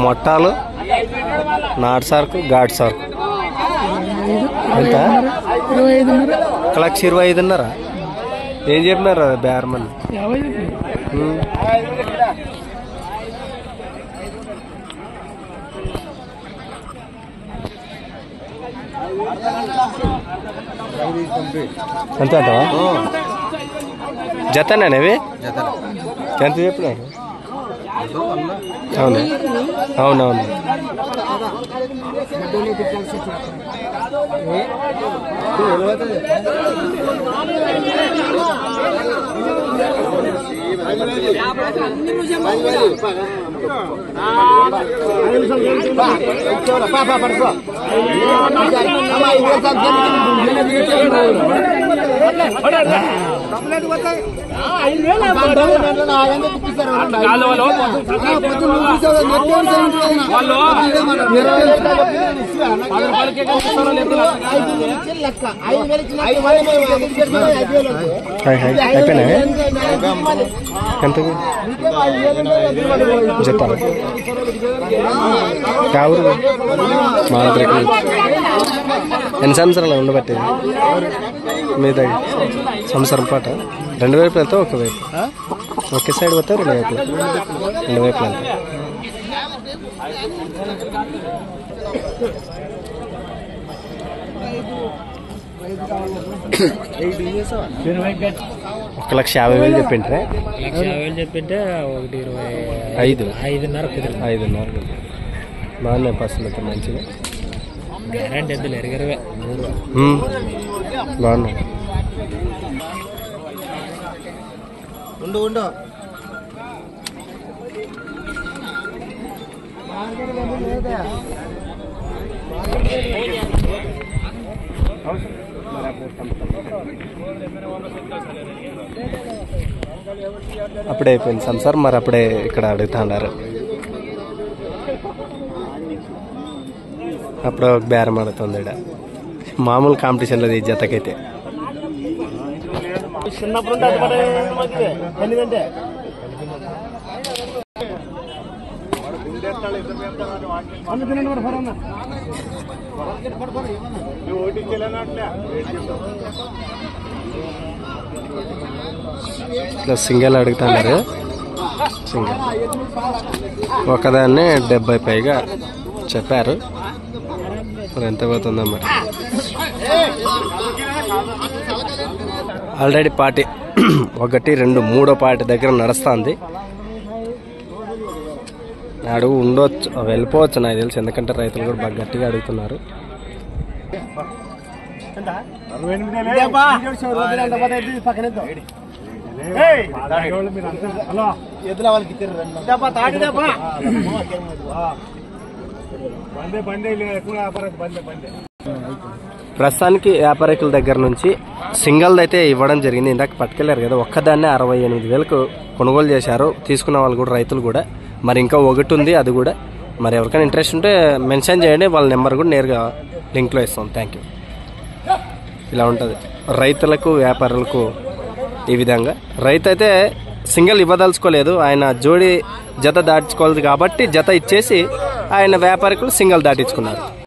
మొట్టాలు నాటు సరుకు ఘాటు సరుకు ఎంత 1,25,500. ఏం చెప్పినారు బేరమని? ఎంత అంటావా? జతనేవి ఎంత చెప్పినారు? అవును అవునవును. అయిపోయినా ఎంత జత కావురు మా దగ్గర ఎన్ని సంవత్సరాలు ఉండబట్టేది మీ దగ్గర? సంవత్సరం పాట 2 వైపులు వెళ్తా ఒక వైపు ఒకే సైడ్ పోతా 2 వైపులు 2 వైపులు వెళ్తా. ఒక 1,50,000 చెప్పింటే 1,50,000 చెప్పింటే 5,500 బాగున్నాయి పర్సలు అయితే మంచిగా గ్యారంటీ ఎంత ఎరగరవే బాగున్నాయి. ఉండు అప్పుడే అయిపోయింది సంసార్. మరి అప్పుడే ఇక్కడ అడుగుతున్నారు. అప్పుడు ఒక బేరం ఆడుతుంది ఇక్కడ మామూలు కాంపిటీషన్లో ఈ జతకైతే. ఇట్లా సింగల్ అడుగుతున్నారు. సింగల్ ఒకదాన్ని 70 పైగా చెప్పారు. మరి ఎంత పోతుందో మరి. ఆల్రెడీ పార్టీ 1, 2, 3 పార్టీ దగ్గర నడుస్తుంది. అడుగు ఉండొచ్చు, వెళ్ళిపోవచ్చు నాకు తెలుసు. ఎందుకంటే రైతులు కూడా బాగా గట్టిగా అడుగుతున్నారు. ప్రస్తుతానికి వ్యాపారికుల దగ్గర నుంచి సింగల్ అయితే ఇవ్వడం జరిగింది. ఇందాక పట్టుకెళ్ళారు కదా, ఒక్కదాన్నే 68,000కు కొనుగోలు చేశారు. తీసుకున్న వాళ్ళు కూడా రైతులు కూడా. మరి ఇంకా ఒకటి ఉంది, అది కూడా మరి ఎవరికైనా ఇంట్రెస్ట్ ఉంటే మెన్షన్ చేయండి. వాళ్ళ నెంబర్ కూడా నేరుగా లింక్లో ఇస్తాం. Thank you. ఇలా ఉంటుంది రైతులకు వ్యాపారులకు. ఈ విధంగా రైతు అయితే సింగల్ ఇవ్వదలుచుకోలేదు. ఆయన జోడి జత దాటించుకోలేదు కాబట్టి జత ఇచ్చేసి ఆయన వ్యాపారికులు సింగల్ దాటించుకున్నారు.